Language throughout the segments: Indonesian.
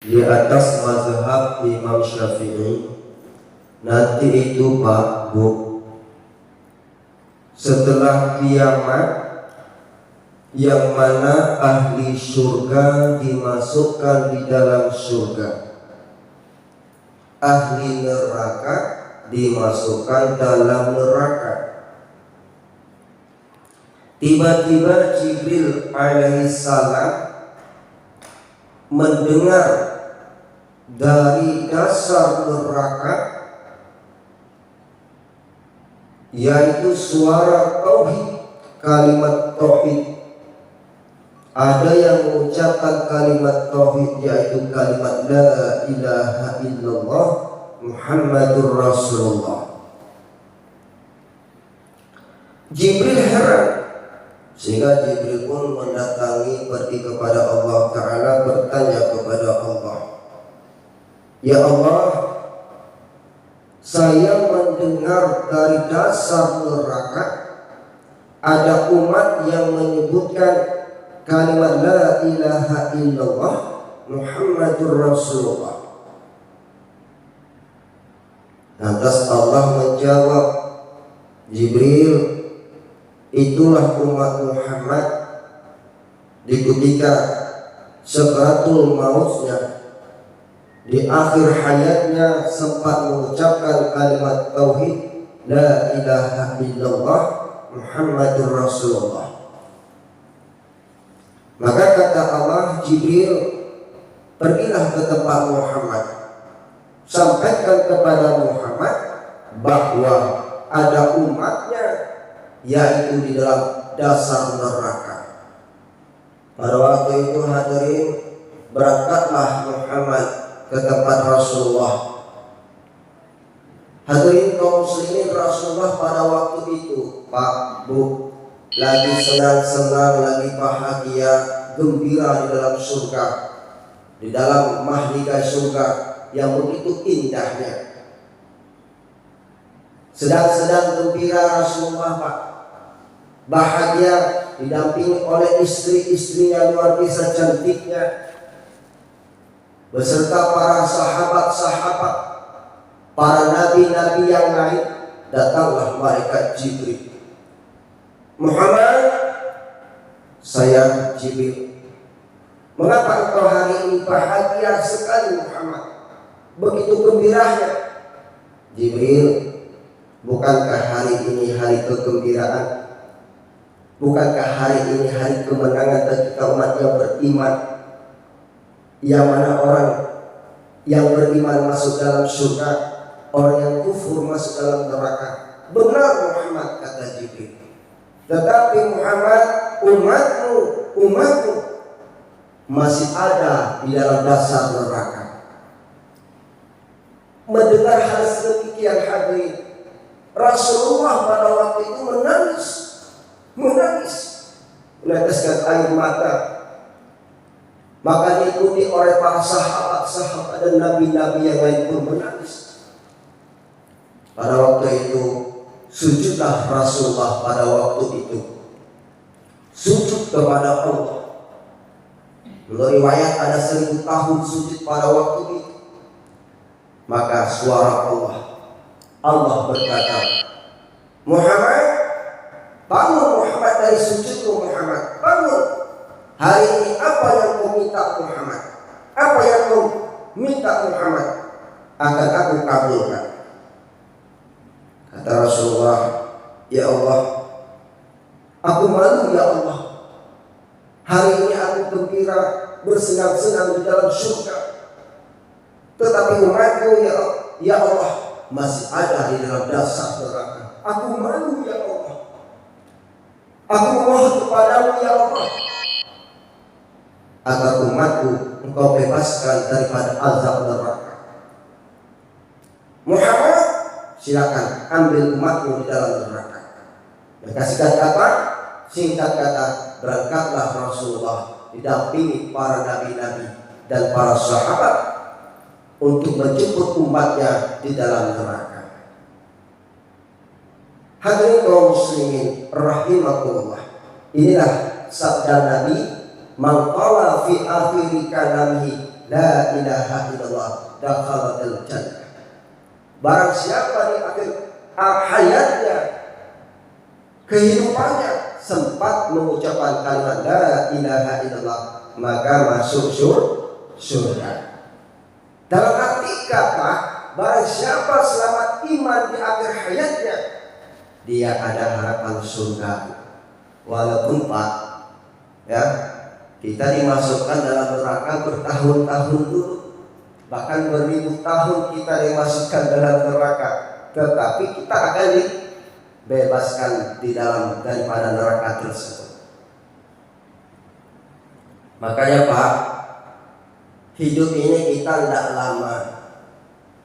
di atas mazhab Imam Syafi'i. Nanti itu Pak Bu, setelah kiamat, yang mana ahli surga dimasukkan di dalam surga, ahli neraka dimasukkan dalam neraka. Tiba-tiba Jibril alaihissalam mendengar dari dasar neraka, yaitu suara tauhid, kalimat tauhid. Ada yang mengucapkan kalimat tauhid, yaitu kalimat la ilaha illallah Muhammadur Rasulullah. Jibril heran, sehingga Jibril pun mendatangi, pergi kepada Allah Ta'ala, bertanya kepada Allah, ya Allah, saya mendengar dari dasar neraka ada umat yang menyebutkan kalimat la ilaha illallah Muhammadur Rasulullah. Lantas Allah menjawab, Jibril, itulah umat Muhammad di ketika sakaratul mautnya, di akhir hayatnya sempat mengucapkan kalimat tauhid la ilaha illallah Muhammadur Rasulullah. Maka kata Allah, Jibril, pergilah ke tempat Muhammad, sampaikan kepada Muhammad bahwa ada umatnya yaitu di dalam dasar neraka. Pada waktu itu hadirin, berangkatlah Muhammad ke tempat Rasulullah. Hadirin kaum muslimin, Rasulullah pada waktu itu, Pak Bu, lagi senang-senang, lagi bahagia, gembira di dalam surga, di dalam mahligai surga yang begitu indahnya. Sedang-sedang gembira Rasulullah, Pak, bahagia, didampingi oleh istri-istrinya luar biasa cantiknya, beserta para sahabat-sahabat, para nabi-nabi yang lain. Datanglah malaikat Jibril. Muhammad, saya Jibril. Mengapa engkau hari ini bahagia sekali Muhammad, begitu gembiranya? Jibril, bukankah hari ini hari kegembiraan? Bukankah hari ini hari kemenangan bagi umat yang beriman, yang mana orang yang beriman masuk dalam surga, orang yang kufur masuk dalam neraka? Benar Muhammad, kata Jibril. Tetapi Muhammad, umatmu masih ada di dalam dasar neraka. Mendengar hal sedemikian hadirin, Rasulullah pada waktu itu menangis, meneteskan air mata. Maka diikuti oleh para sahabat-sahabat dan nabi-nabi yang lain pun menangis. Pada waktu itu sujudlah Rasulullah pada waktu itu, sujud kepada Allah. Menurut riwayat ada 1000 tahun sujud pada waktu itu. Maka suara Allah berkata, Muhammad, bangun Muhammad dari sujudmu Muhammad, bangun. Hari ini apa yang kau minta Muhammad? Apa yang kau minta Muhammad? Akan aku kabulkan. Kata Rasulullah, ya Allah, aku malu ya Allah. Hari ini aku gembira, bersenang-senang di dalam surga. Tetapi umatku ya Allah masih ada di dalam dasar neraka. Aku malu ya Allah. Aku mohon kepadamu ya Allah, agar umatku engkau bebaskan daripada azab neraka. Muhammad, silakan ambil umatmu di dalam neraka. Maka singkat kata, berangkatlah Rasulullah didampingi para nabi-nabi dan para sahabat untuk menjemput umatnya di dalam neraka. Hadirin kaum muslimin rahimakumullah, inilah sabda Nabi, man qala fi akhir kalamihi la ilaha illallah dakhalal jannah. Barang siapa di akhir hayatnya, kehidupannya sempat mengucapkan kalimat la ilaha illallah, maka masuk surga. Dalam arti kata, barang siapa selamat iman di akhir hayatnya, dia ada harapan surga. Walaupun Pak, ya, kita dimasukkan dalam neraka bertahun-tahun dulu, bahkan beribu tahun kita dimasukkan dalam neraka, tetapi kita akan dibebaskan di dalam daripada neraka tersebut. Makanya Pak, hidup ini kita tidak lama,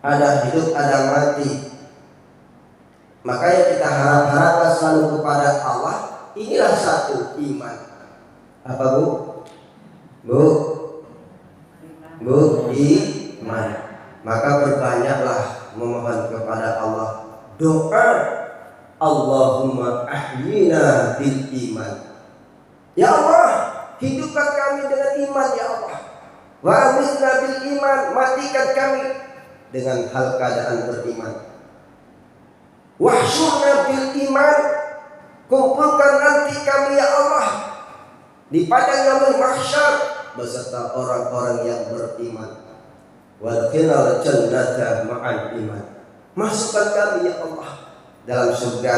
ada hidup ada mati. Makanya kita harap-harapkan selalu kepada Allah. Inilah satu iman. Apa Bu? Iman. Maka perbanyaklah memohon kepada Allah doa, Allahumma ahyina bil iman. Ya Allah, hidupkan kami dengan iman ya Allah. Wa amitna bil iman, matikan kami dengan hal keadaan beriman. Wahsyurna bil iman, kumpulkan nanti kami ya Allah di padang yaumul mahsyar beserta orang-orang yang beriman. Wadkhilal jannata ma'al iman, masukkan kami ya Allah dalam surga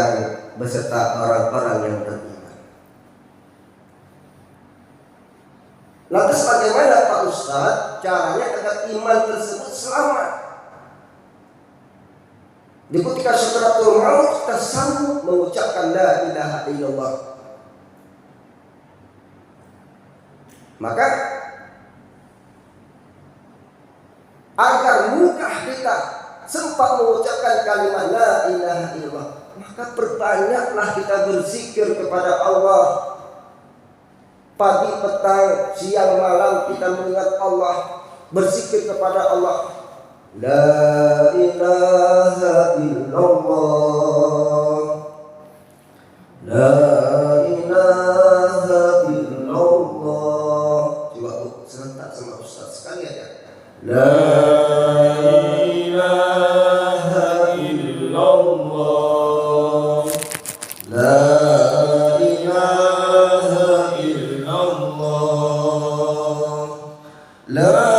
beserta orang-orang yang beriman. Lantas bagaimana Pak Ustadz caranya agar iman tersebut selamat? Di ketika sakaratul maut kita sanggup mengucapkan la ilaha illallah. Maka agar mudah kita sempat mengucapkan kalimat la ilaha illallah, maka perbanyaklah kita berzikir kepada Allah. Pagi, petang, siang, malam kita mengingat Allah, berzikir kepada Allah. La ilaha illallah, la ilaha illallah. Coba serentak sama Ustaz sekali aja. La ilaha illallah, la ilaha illallah, la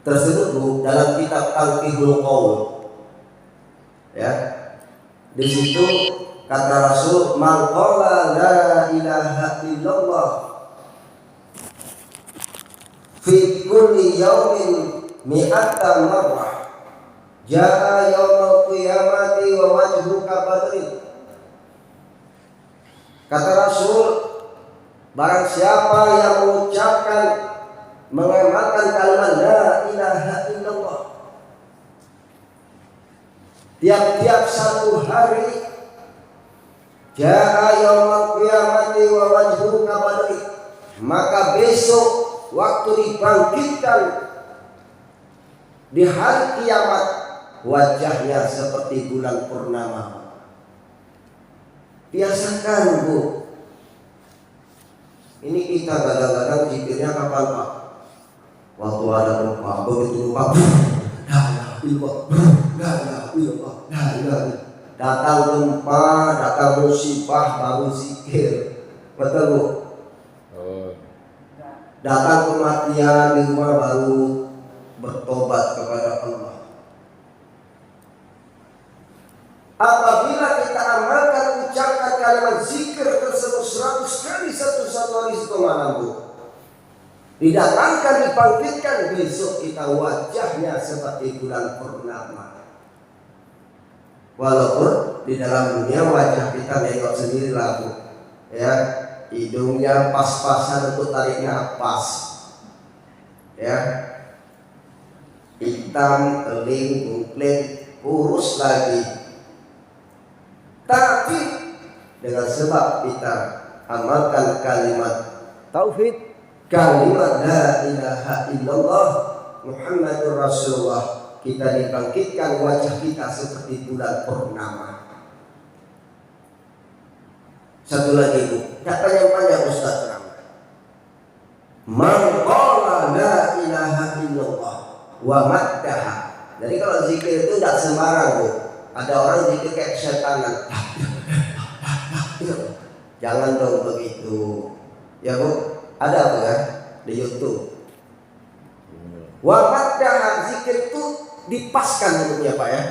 tersebut Bu, dalam kitab Talqihul Qaul, ya, di situ kata Rasul, man qala la ilaha illallah fi kulli yaumin mi'ata marrah jaa yaumul qiyamati wa wajhuka badrin. Kata Rasul, barang siapa yang mengucapkan, mengamalkan kalimat la ilaha illallah tiap-tiap satu hari, jaa yaumul qiyamati wa wajhuka badrin, maka besok waktu dibangkitkan di hari kiamat, wajahnya seperti bulan purnama. Biasakan Bu. Ini kita kadang-kadang zikirnya kapan Pak? Waktu ada gempa, begitu gempa, la ilaha illallah, la ilaha illallah, la ilaha. Datang gempa, datang musibah, baru zikir. Betul Bu? Datang kematian di rumah, baru bertobat kepada Allah. Apabila kita amalkan, ucapkan kalimat zikir tersebut 100 kali satu hari satu malam Bu, didatangkan, dibangkitkan, besok kita wajahnya seperti bulan purnama. Walaupun di dalam dunia wajah kita nengok sendiri lah Bu, ya, hidungnya pas-pasan untuk tarik nafas, ya, hitam, keling, ungkling, kurus lagi. Tapi dengan sebab kita amalkan kalimat Tauhid. Kalimat la ilaha illallah Muhammadur Rasulullah. Kita dibangkitkan wajah kita seperti bulan purnama. Satu lagi Bu, tak panjang-panjang Ustaz terang. Man qala la ilaha illallah wa maddaha. Jadi kalau zikir itu tidak sembarang Bu. Ada orang zikir kayak setanan. Jangan dong begitu. Ya Bu, ada apa kan di YouTube. Wa maddaha, zikir itu dipaskan bentuknya Pak ya.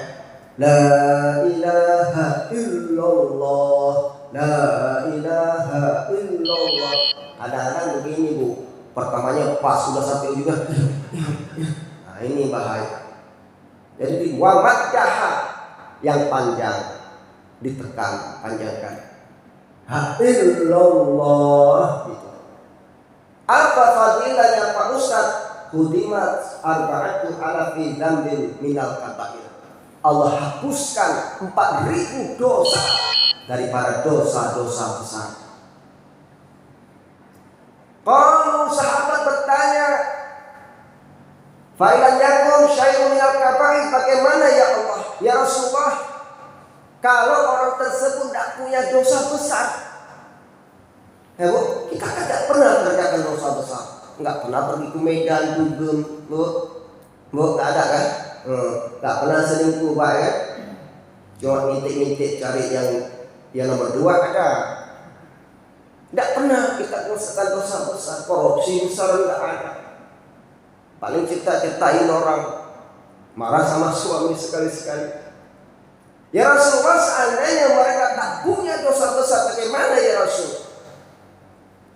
La ilaha illallah, la ilaha illallah. Kadang-kadang begini Bu, pertamanya pas sudah sampai juga. Nah ini bahaya. Jadi di wa maddaha yang panjang ditekan, panjangkan. Ha illallah gitu. Apa fadilahnya Pak Ustaz? Hudimat arba'atu alafi dzambin minal kabair. Allah hapuskan 4.000 dosa daripada dosa-dosa besar. Kalau sahabat bertanya, "Fa'ilan yakun syai'un minal kabair?" Bagaimana ya Allah? Ya Rasulullah, kalau orang tersebut tidak punya dosa besar. Ya Bu, kita tidak pernah mengerjakan dosa besar. Enggak pernah pergi ke Medan, dugem, Bu, enggak ada kan? Enggak pernah selingkuh Pak ya? Cuma mintik-mintik cari yang nomor 2 ada. Enggak pernah kita melakukan dosa besar, korupsi besar enggak ada. Paling cerita-certain orang marah sama suami sekali-sekali. Ya Rasulullah, seandainya mereka tak punya dosa besar, bagaimana ya Rasul?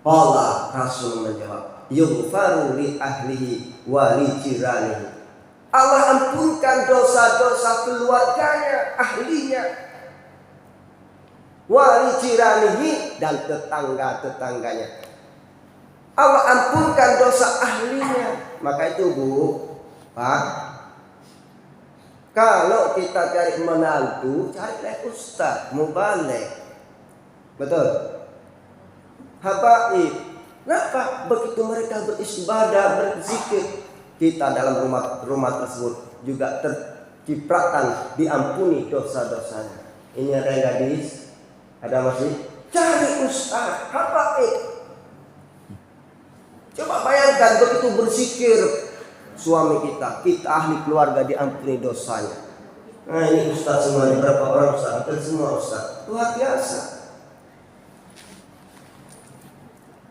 Allah Rasul menjawab, yughfaru li ahlihi wa li jiranihi. Allah ampunkan dosa-dosa keluarganya, ahlinya, wa li jiranihi, dan tetangga-tetangganya. Allah ampunkan dosa ahlinya. Maka itu Bu, Pak, kalau kita cari menantu, carilah ustaz mubaligh. Betul? Habaib. Kenapa? Begitu mereka beribadah, berzikir, kita dalam rumah tersebut juga terciptakan, diampuni dosa-dosanya. Ini ada yang gadis, ada masih cari ustaz, habaib. Coba bayangkan begitu berzikir suami kita ahli keluarga, diampuni dosanya. Nah ini ustaz semuanya, berapa orang ustaz? Hampir semua ustaz. Luar biasa.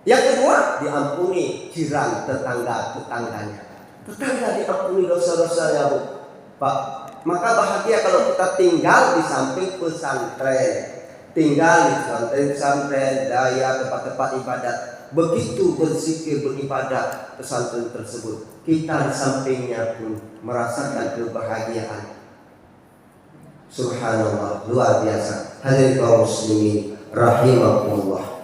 Yang kedua, diampuni jiran, tetangganya. Tetangga diampuni dosa-dosanya Bu, Pak. Maka bahagia kalau kita tinggal di samping pesantren, tinggal di pesantren, daya, tempat-tempat ibadat. Begitu berzikir, beribadah pesantren tersebut, kita di sampingnya pun merasakan kebahagiaan. Subhanallah, luar biasa. Hadirin kaum muslimin rahimakumullah.